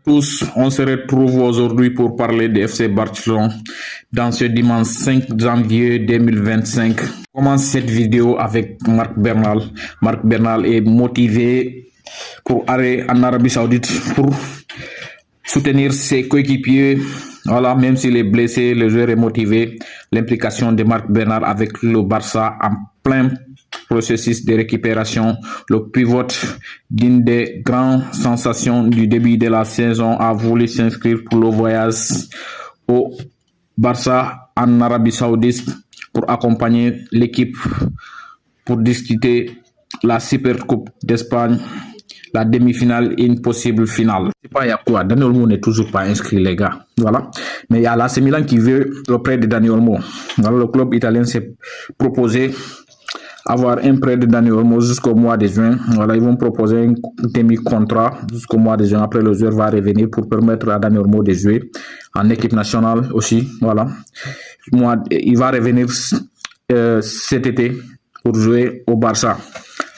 Tous, on se retrouve aujourd'hui pour parler de FC Barcelone dans ce dimanche 5 janvier 2025. On commence cette vidéo avec Marc Bernal. Marc Bernal est motivé pour aller en Arabie Saoudite pour soutenir ses coéquipiers. Voilà, même s'il est blessé, le joueur est motivé. L'implication de Marc Bernal avec le Barça en plein processus de récupération, le pivot d'une des grandes sensations du début de la saison a voulu s'inscrire pour le voyage au Barça en Arabie Saoudite pour accompagner l'équipe pour discuter la Super Coupe d'Espagne, la demi-finale et une possible finale. Je sais pas, il y a quoi. Dani Olmo n'est toujours pas inscrit, les gars. Voilà. Mais il y a l'AC Milan qui veut le prêt de Dani Olmo. Voilà, le club italien s'est proposé avoir un prêt de Dani Olmo jusqu'au mois de juin. Voilà, ils vont proposer un demi-contrat jusqu'au mois de juin. Après, le joueur va revenir pour permettre à Dani Olmo de jouer en équipe nationale aussi. Voilà. Il va revenir cet été pour jouer au Barça.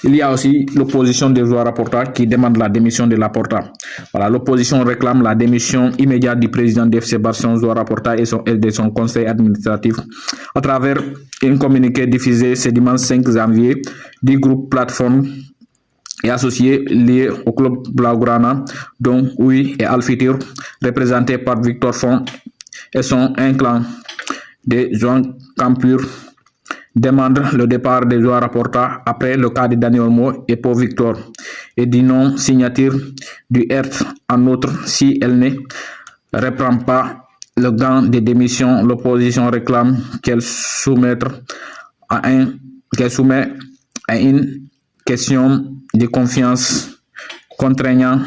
Il y a aussi l'opposition des joueurs Laporta qui demande la démission de Laporta. Voilà, l'opposition réclame la démission immédiate du président de FC Barcelone, Joan Laporta, et de son conseil administratif à travers un communiqué diffusé ce dimanche 5 janvier du groupe Plateforme et associés liés au club Blaugrana, dont Oui et Alfitir, représentés par Victor Font et son clan de Joan Campur, demande le départ des joueurs Laporta après le cas de Dani Olmo et Pau Victor et dit non signature du Hertz. En outre, si elle ne reprend pas le gant de démission, l'opposition réclame qu'elle soumette à une question de confiance contraignant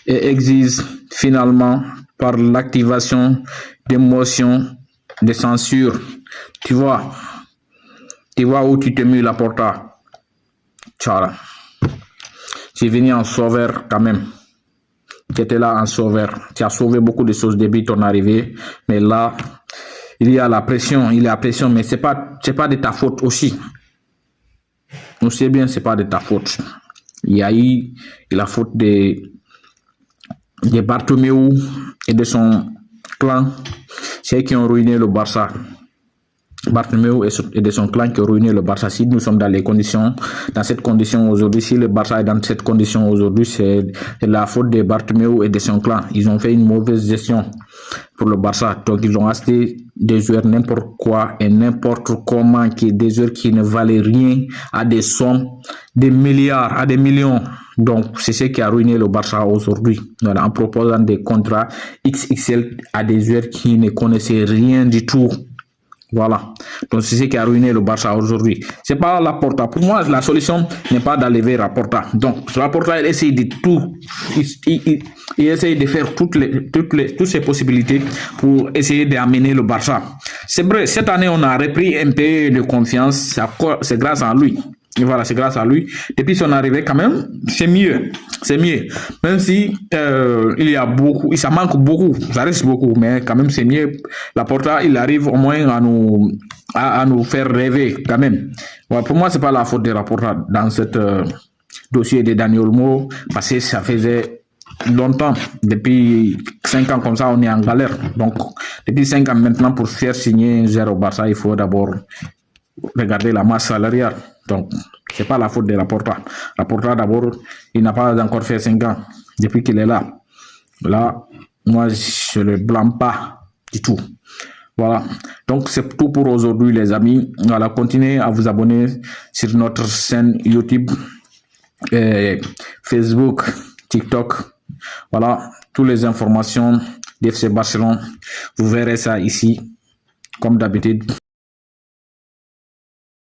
et exige finalement par l'activation des motions de censure. Tu vois où tu t'es mis Laporta. Ciao. Tu es venu en sauveur quand même. Tu étais là en sauveur. Tu as sauvé beaucoup de choses depuis ton arrivée. Mais là, il y a la pression. Mais c'est pas de ta faute aussi. On sait bien, c'est pas de ta faute. Il y a eu la faute de Bartomeu et de son clan. C'est eux qui ont ruiné le Barça. Bartomeu et de son clan qui ont ruiné le Barça. Si nous sommes dans cette condition aujourd'hui, si le Barça est dans cette condition aujourd'hui, c'est la faute de Bartomeu et de son clan. Ils ont fait une mauvaise gestion pour le Barça. Donc ils ont acheté des joueurs n'importe quoi et n'importe comment, des joueurs qui ne valaient rien, à des sommes, des milliards, à des millions. Donc c'est ce qui a ruiné le Barça aujourd'hui. Voilà, en proposant des contrats XXL à des joueurs qui ne connaissaient rien du tout. Voilà. Donc, c'est ce qui a ruiné le Barça aujourd'hui. C'est pas Laporta. Pour moi, la solution n'est pas d'enlever Laporta. Donc, Laporta, il essaye de tout. Il essaye de faire toutes ces possibilités pour essayer d'amener le Barça. C'est vrai, cette année, on a repris un peu de confiance. C'est grâce à lui. Et voilà, c'est grâce à lui. Depuis son arrivée, quand même, c'est mieux. C'est mieux. Même si il y a beaucoup, ça manque beaucoup, ça reste beaucoup, mais quand même, c'est mieux. Laporta, il arrive au moins à nous faire rêver, quand même. Ouais, pour moi, c'est pas la faute de Laporta dans ce dossier de Dani Olmo, parce que ça faisait longtemps, depuis 5 ans comme ça, on est en galère. Donc, depuis 5 ans maintenant, pour faire signer un joueur au Barça, il faut d'abord regarder la masse salariale. Donc, c'est pas la faute de Laporta. Laporta, d'abord, il n'a pas encore fait 5 ans depuis qu'il est là. Là, moi, je ne le blâme pas du tout. Voilà. Donc, c'est tout pour aujourd'hui, les amis. Voilà, continuez à vous abonner sur notre chaîne YouTube, Facebook, TikTok. Voilà, toutes les informations d'FC Barcelone. Vous verrez ça ici, comme d'habitude.